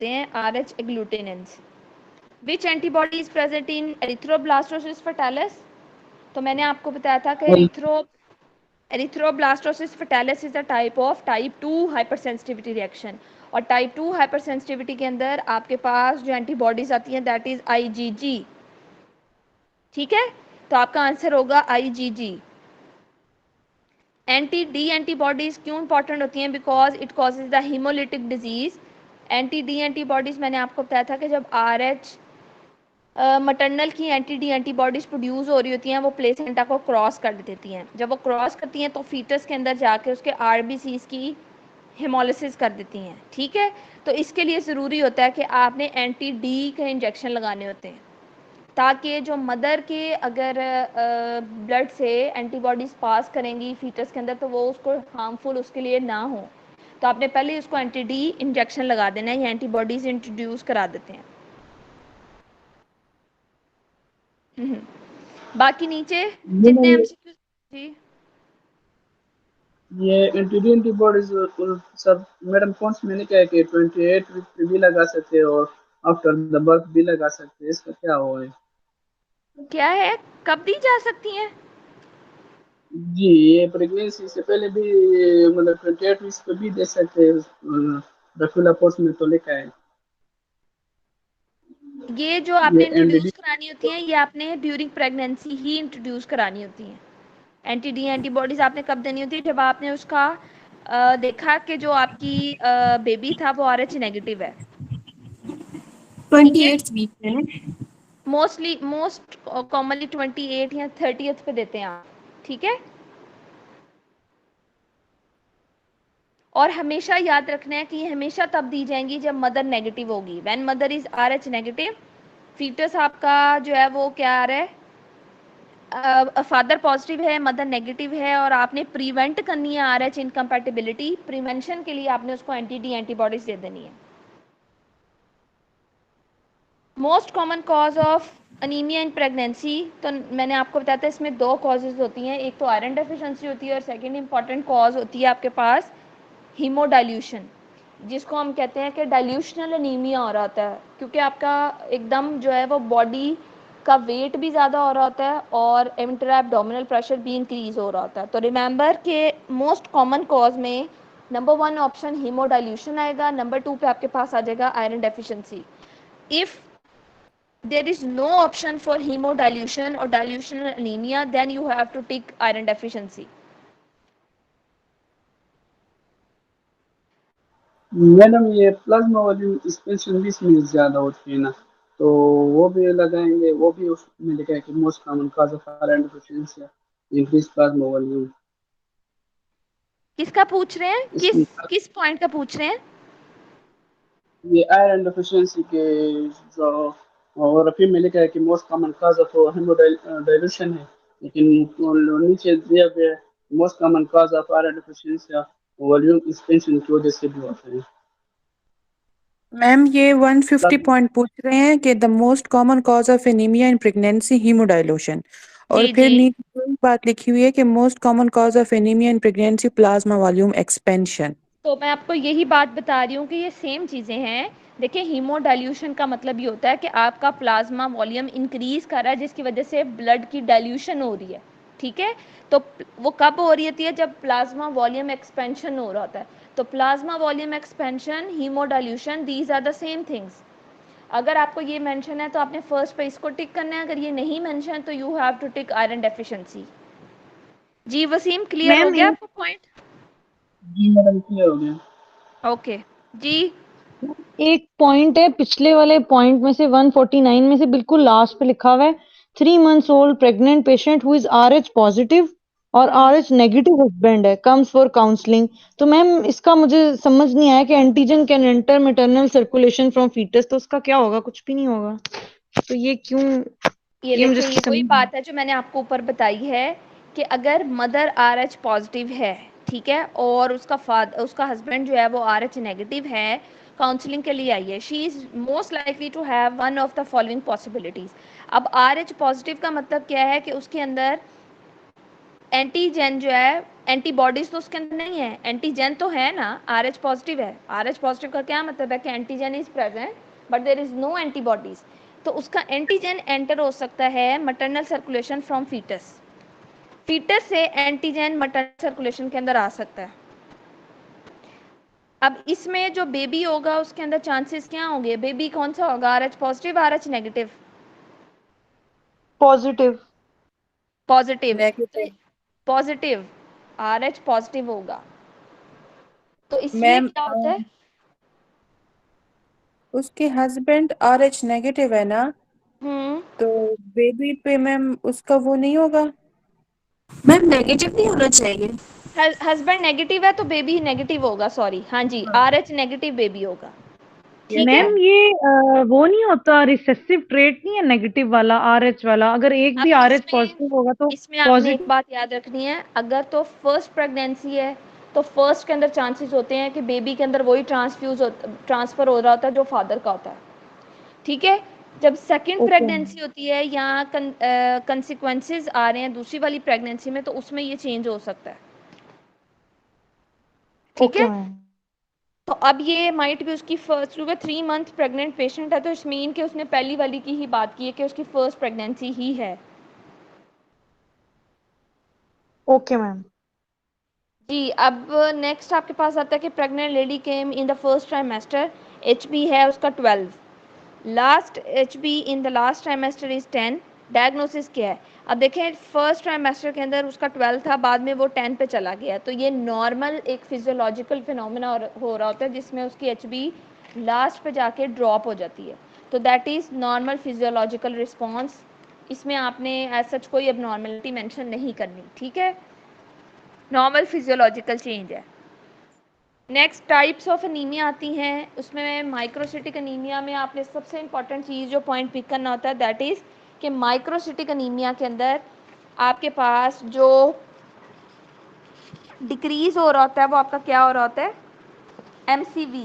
देखते हैं RH agglutinins. Which antibody is present in erythroblastosis fetalis? तो मैंने आपको बताया था कि erythroblastosis fetalis is a type of type 2 hypersensitivity reaction, और टाइप 2 हाइपरसेंसिटिविटी के अंदर आपके पास जो एंटीबॉडीज आती हैं दैट इज IgG। ठीक है, तो आपका आंसर होगा IgG। एंटी डी एंटीबॉडीज क्यों इंपॉर्टेंट होती हैं? Because it causes the haemolytic disease. Anti D antibodies मैंने आपको बताया था कि जब RH मटर्नल की एंटी डी एंटीबॉडीज प्रोड्यूस हो रही होती हैं वो प्लेसेंटा को क्रॉस कर देती हैं। जब वो क्रॉस करती हैं तो फीटस के अंदर जाके उसके RBCs की हेमोलिसिस कर देती हैं। ठीक है, तो इसके लिए ज़रूरी होता है कि आपने एंटी डी के इंजेक्शन लगाने होते हैं, ताकि जो मदर के अगर ब्लड से एंटीबॉडीज़ पास करेंगी फीटस के अंदर तो वो उसको हार्मफुल उसके लिए ना हो। तो आपने पहले उसको एंटी डी इंजेक्शन लगा देना है या एंटीबॉडीज़ इंट्रोड्यूस करा देते हैं। बाकी नीचे जितने MCQ जी ये एंटी एंटीबॉडीज सब मैडम कौन सी, मैंने क्या है कि 28 वीक पे भी लगा सकते हैं और आफ्टर द बर्थ भी लगा सकते हैं, इसका क्या हुआ है? क्या है, कब दी जा सकती हैं? जी, ये प्रेगनेंसी से पहले भी मतलब 28 वीक्स पे भी दे सकते हैं, रफीला पोर्स में तो लिखा है। ये जो ये आपने एनडीडी। इंट्रोड्यूस करानी होती हैं ये आपने ड्यूरिंग प्रेगनेंसी ही इंट्रोड्यूस करानी होती हैं। एंटी डी एंटीबॉडीज आपने कब देनी होती है? जब आपने उसका देखा कि जो आपकी बेबी था वो RH नेगेटिव है। ठीक है, 28th वीक पे ना। मोस्ट कॉमनली 28 या 30th पे देते हैं आप। ठीक है, और हमेशा याद रखना है कि ये हमेशा तब दी जाएंगी जब मदर नेगेटिव होगी। When mother is RH negative, fetus आपका जो है वो क्या आ रहा है, फादर पॉजिटिव है मदर नेगेटिव है, और आपने प्रिवेंट करनी है RH इनकम्पैटिबिलिटी। प्रिवेंशन के लिए आपने उसको एंटी डी एंटीबॉडीज दे देनी है। Most common cause of anaemia in pregnancy, तो मैंने आपको बताया था इसमें दो कॉजेज होती हैं, एक तो आयरन डेफिशिएंसी होती है और सेकेंड इंपॉर्टेंट कॉज होती है आपके पास हीमोडाइल्यूशन, जिसको हम कहते हैं कि डाइल्यूशनल अनीमिया हो रहा होता है, क्योंकि आपका एकदम जो है वो बॉडी का वेट भी ज़्यादा हो रहा होता है और इंट्रा एब्डोमिनल प्रेशर भी इंक्रीज हो रहा होता है। तो रिमेंबर के मोस्ट कॉमन कॉज में नंबर 1 ऑप्शन हीमोडाइल्यूशन आएगा, नंबर 2 पे आपके पास आ जाएगा iron deficiency. If there is no option for hemodilution or dilutional anemia, then you have to take iron deficiency. Madam ये प्लाज्मा वाली एक्सपेंशन भी इसमें ज्यादा होती है ना, तो वो भी लगाएंगे, वो भी उसमें लिखा है कि most common cause of iron deficiency increase plasma volume. किसका पूछ रहे हैं, इसमें किस पॉइंट का पूछ रहे हैं? ये आयरन डेफिशिएंसी के जो, और फिर में लिखा है कि मोस्ट कॉमन कॉज ऑफ हेमोडाइल्यूशन है, लेकिन नीचे दिया गया है most common cause of iron deficiency volume expansion की वजह से भी होता है। मैम ये 150 पॉइंट पूछ रहे हैं कि the most common cause of anaemia in pregnancy haemodilution, और जी फिर जी, नीचे वही बात लिखी हुई है कि most common cause of anaemia in pregnancy plasma volume expansion. तो मैं आपको यही बात बता रही हूँ कि ये सेम चीज़ें हैं। देखिए, हीमोडाइल्यूशन का मतलब ये होता है कि आपका प्लाज्मा वॉल्यूम इंक्रीज कर रहा है जिसकी वजह से ब्लड की डाइल्यूशन हो रही है। ठीक है, तो वो कब हो रही होती है? जब प्लाज्मा वॉल्यूम एक्सपेंशन हो रहा होता है। तो plasma volume expansion, haemodilution, these are the same things. अगर आपको ये मेंशन है तो आपने फर्स्ट पे इसको टिक करना है, अगर ये नहीं मेंशन तो you have to tick iron deficiency. जी वसीम, क्लियर हो मैम गया आपको पॉइंट? जी मैडम, क्लियर हो गया। ओके जी। एक पॉइंट है पिछले वाले पॉइंट में से 149 में से बिल्कुल लास्ट पे लिखा हुआ है 3 months old pregnant patient who is RH positive और RH नेगेटिव हस्बैंड है कम्स फॉर काउंसलिंग। तो मैम इसका मुझे समझ नहीं आया कि antigen can enter maternal circulation from fetus, तो उसका क्या होगा? कुछ भी नहीं होगा। तो ये क्यों? ये ये मुझे देखें, ये वही समझ बात है जो मैंने आपको ऊपर बताई है कि अगर मदर RH पॉजिटिव है, ठीक है, और उसका हस्बैंड जो है वो RH नेगेटिव है, काउंसलिंग के लिए आई है, she is most likely to have one of the following possibilities. अब RH पॉजिटिव का मतलब क्या है कि उसके अंदर एंटीजन जो है, एंटीबॉडीज तो उसके अंदर नहीं है, एंटीजन तो है ना, RH पॉजिटिव है। RH पॉजिटिव का क्या मतलब है कि antigen is present but there is no antibodies. तो उसका एंटीजन एंटर हो सकता है maternal circulation from fetus, fetus से एंटीजन मैटरनल सर्कुलेशन के अंदर आ सकता है। अब इसमें जो बेबी होगा उसके अंदर चांसेस क्या होंगे, बेबी कौन सा होगा, RH positive, RH negative? Positive. Positive. Negative. Positive, RH positive होगा। तो इसलिए मैम क्या होता है, उसके हस्बैंड RH नेगेटिव है ना, तो बेबी पे मैम उसका वो नहीं होगा। मैम नेगेटिव नहीं होना चाहिए। हस्बैंड नेगेटिव है तो बेबी नेगेटिव होगा, सॉरी, हाँ जी, हाँ। RH नेगेटिव बेबी होगा, ठीक है। मैम ये वो नहीं होता, रिसेसिव ट्रेट नहीं है नेगेटिव वाला, RH वाला, अगर एक अब भी RH इसमें पॉजिटिव होगा तो इसमें आपने एक पॉजिटिव। बात याद रखनी है, अगर तो फर्स्ट प्रेगनेंसी है तो फर्स्ट के अंदर चांसेस होते हैं कि बेबी के अंदर वही ट्रांसफर हो रहा होता है जो फादर का होता है, ठीक है। जब सेकंड ओके। प्रेगनेंसी होती है या कंसिक्वेंसेस आ रहे हैं दूसरी वाली प्रेगनेंसी में, तो उसमें ये चेंज हो सकता है, ठीक ओके है। मैम। तो अब ये माइट भी उसकी फर्स्ट, क्योंकि 3 मंथ प्रेग्नेंट पेशेंट है तो इस मीन कि उसने पहली वाली की ही बात की है कि उसकी फर्स्ट प्रेगनेंसी ही है। Okay ma'am. जी, अब नेक्स्ट आपके पास आता है कि pregnant lady came in the first trimester, HB है उसका 12, last HB in the last trimester is 10, diagnosis क्या है। अब देखें फर्स्ट ट्राइमेस्टर के अंदर उसका 12 था, बाद में वो 10 पे चला गया, तो ये नॉर्मल एक फिजियोलॉजिकल फिनोमेना हो रहा होता है जिसमें उसकी HB लास्ट पे जाके ड्रॉप हो जाती है, तो that is normal physiological response. इसमें आपने एज सच कोई एबनॉर्मेलिटी मेंशन नहीं करनी, ठीक है, नॉर्मल फिजियोलॉजिकल चेंज है। नेक्स्ट टाइप्स ऑफ अनीमिया आती हैं, उसमें माइक्रोसिटिक अनीमिया में आपने सबसे इंपॉर्टेंट चीज़ जो पॉइंट पिक करना होता है दैट इज़ कि माइक्रोसिटिक अनीमिया के अंदर आपके पास जो डिक्रीज हो रहा होता है वो आपका क्या हो रहा होता है, MCV,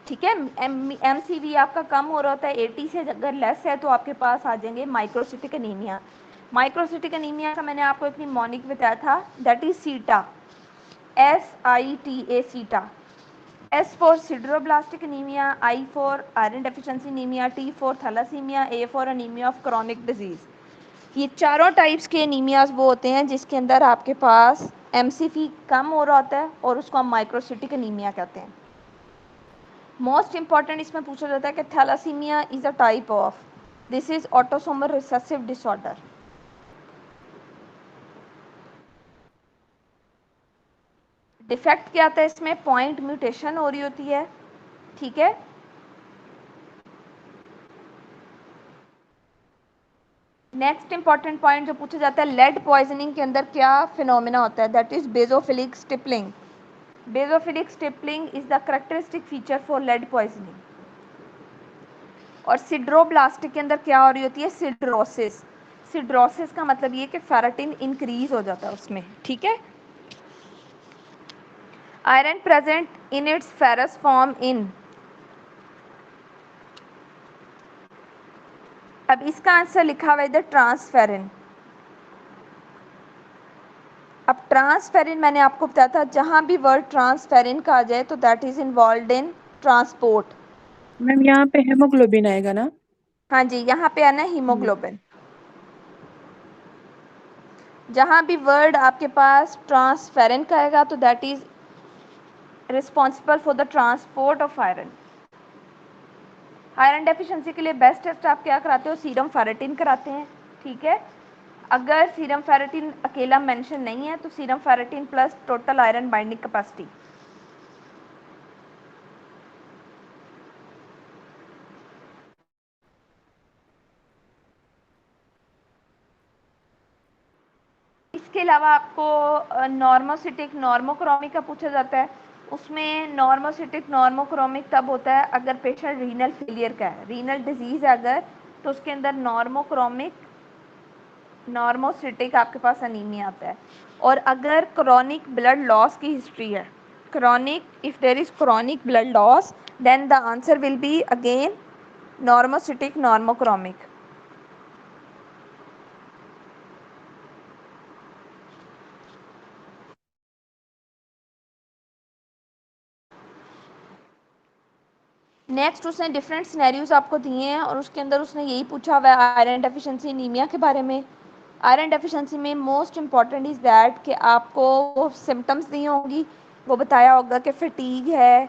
ठीक है। MCV आपका कम हो रहा होता है 80 से, अगर लेस है तो आपके पास आ जाएंगे माइक्रोसिटिक अनीमिया। माइक्रोसिटिक अनीमिया का मैंने आपको एक निमोनिक बताया था, दैट इज सीटा, SITA, सीटा। S for sideroblastic anemia, I for iron deficiency anemia, T for thalassemia, A for anemia of chronic disease। ये चारों टाइप्स के एनीमियाज वो होते हैं जिसके अंदर आपके पास MCV कम हो रहा होता है और उसको हम माइक्रोसिटिक अनीमिया कहते हैं। मोस्ट इंपॉर्टेंट इसमें पूछा जाता है कि thalassaemia is a type of, this is autosomal recessive disorder. Defect क्या आता है इसमें, पॉइंट म्यूटेशन हो रही होती है, ठीक है। नेक्स्ट इंपॉर्टेंट पॉइंट जो पूछा जाता है, लेड पॉइजनिंग के अंदर क्या फिनोमेना होता है, that is basophilic stippling. Basophilic stippling is the characteristic feature for lead poisoning. और सिड्रोब्लास्टिक के अंदर क्या हो रही होती है, सिड्रोसिस। सिड्रोसिस का मतलब ये कि फेराटिन इंक्रीज हो जाता है उसमें, ठीक है। Iron present in its ferrous form in, अब इसका आंसर लिखा हुआ है इधर ट्रांसफेरिन। अब ट्रांसफेरिन मैंने आपको बताया था जहां भी वर्ड ट्रांसफेरिन का आ जाए तो that is involve in transport. Ma'am यहाँ पे हेमोग्लोबिन आएगा ना। हाँ जी, यहाँ पे आना हीमोग्लोबिन। जहां भी वर्ड आपके पास ट्रांसफेरिन का आएगा तो that is responsible for the transport of iron. Iron deficiency के लिए बेस्ट टेस्ट आप क्या कराते हो, सीरम फेरेटिन कराते हैं, ठीक है। अगर सीरम फेरेटिन अकेला मेंशन नहीं है तो serum ferritin plus total iron binding capacity. इसके अलावा आपको नॉर्मोसिटिक नॉर्मोक्रोमिक का पूछा जाता है, उसमें नॉर्मोसिटिक नॉर्मोक्रोमिक तब होता है अगर पेशेंट रीनल फेलियर का है, रीनल डिजीज है अगर, तो उसके अंदर नॉर्मोक्रोमिक नॉर्मोसिटिक आपके पास अनीमिया आता है। और अगर क्रॉनिक ब्लड लॉस की हिस्ट्री है, chronic, if there is chronic blood loss then the answer will be again normocytic normochromic. Next उसने डिफरेंट सिनेरियोज आपको दिए हैं और उसके अंदर उसने यही पूछा हुआ है आयरन डेफिशिएंसी एनीमिया के बारे में। आयरन डेफिशिएंसी में मोस्ट इम्पॉर्टेंट इज़ दैट कि आपको वो सिम्टम्स दी होंगी, वो बताया होगा कि फटीग है,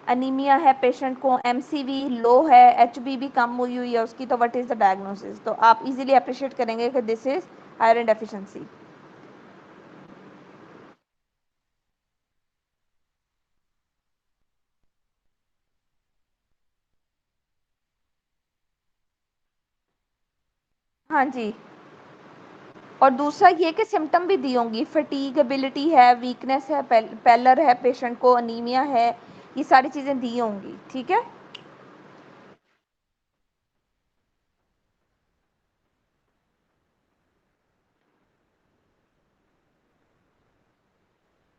अनीमिया है पेशेंट को, एमसीवी लो है, एचबी भी कम हुई है उसकी, तो व्हाट इज़ द डायग्नोसिस, तो आप इजीली अप्रिशिएट करेंगे कि दिस इज़ आयरन डेफिशिएंसी। हाँ जी, और दूसरा ये कि सिम्टम भी दी होंगी, फटीगेबिलिटी है, वीकनेस है, पैलर है पेशेंट को, अनीमिया है, ये सारी चीज़ें दी होंगी, ठीक है।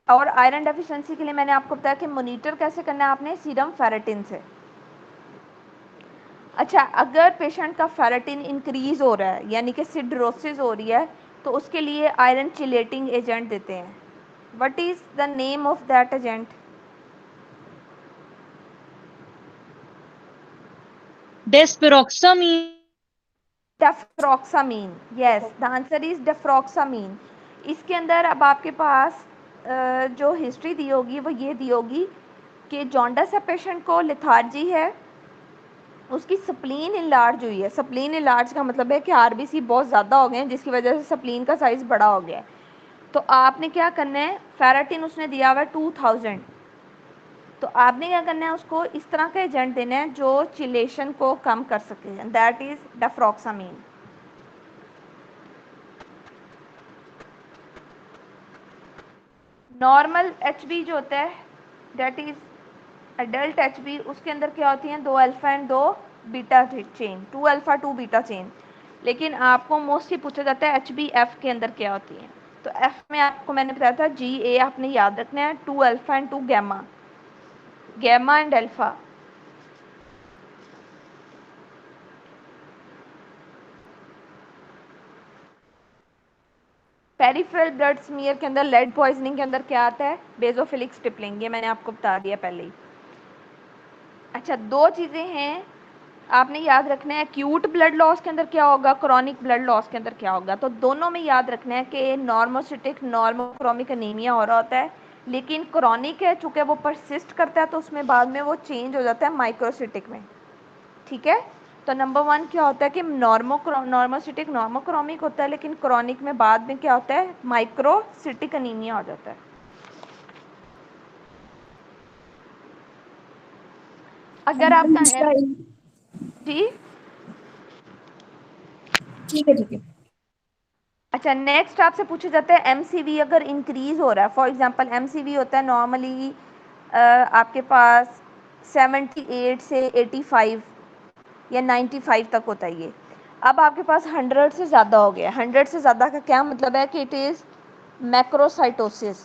और आयरन डेफिशिएंसी के लिए मैंने आपको बताया कि मॉनिटर कैसे करना है आपने, सीरम फेरेटिन से। अच्छा, अगर पेशेंट का फेरेटिन इंक्रीज हो रहा है यानी कि सिड्रोसिस हो रही है, तो उसके लिए आयरन चिलेटिंग एजेंट देते हैं। What is the name of that agent? Desferrioxamine. Deferoxamine, yes, the answer is deferoxamine. इसके अंदर अब आपके पास जो हिस्ट्री दी होगी वो ये दी होगी कि जॉन्डस है पेशेंट को, लिथार्जी है, उसकी स्प्लीन इनलार्ज हुई है। स्प्लीन इनलार्ज का मतलब है कि आरबीसी बहुत ज़्यादा हो गए हैं जिसकी वजह से स्प्लीन का साइज़ बड़ा हो गया है। तो आपने क्या करना है, फेरेटिन उसने दिया हुआ है 2000, तो आपने क्या करना है, उसको इस तरह का एजेंट देना है जो चिलेशन को कम कर सके, दैट इज डेफ्रोक्सामीन। नॉर्मल एचबी जो होता है, दैट इज एडल्ट एचबी, उसके अंदर क्या होती हैं, 2 alpha and 2 beta chain, 2 alpha 2 beta chain. लेकिन आपको मोस्टली पूछा जाता है एच बी एफ के अंदर क्या होती है, तो एफ में आपको मैंने बताया था जी ए, आपने याद रखना है, 2 alpha and 2 gamma, gamma and alpha. Peripheral blood smear के अंदर लेड पॉइजनिंग के अंदर क्या आता है, बेजोफिलिक स्टिपलिंग, ये मैंने आपको बता दिया पहले ही। अच्छा, दो चीज़ें हैं आपने याद रखना है, एक्यूट ब्लड लॉस के अंदर क्या होगा, क्रॉनिक ब्लड लॉस के अंदर क्या होगा। तो दोनों में याद रखना है कि नॉर्मोसिटिक नॉर्मोक्रोमिक एनीमिया हो रहा होता है, लेकिन क्रॉनिक है चूँकि वो परसिस्ट करता है तो उसमें बाद में वो चेंज हो जाता है माइक्रोसिटिक में, ठीक है। तो नंबर 1 क्या होता है कि नॉर्मोसिटिक नॉर्मोक्रोमिक होता है, लेकिन क्रॉनिक में बाद में क्या होता है, माइक्रोसिटिक एनीमिया हो जाता है। अगर आपका जी ठीक है ठीक है। अच्छा, नेक्स्ट आपसे पूछा जाता है एमसीवी अगर इंक्रीज हो रहा है, फॉर एग्जांपल एमसीवी होता है नॉर्मली आपके पास 78 से 85 या 95 तक होता है ये, अब आपके पास 100 से ज़्यादा हो गया। 100 से ज़्यादा का क्या मतलब है कि इट इज़ मैक्रोसाइटोसिस,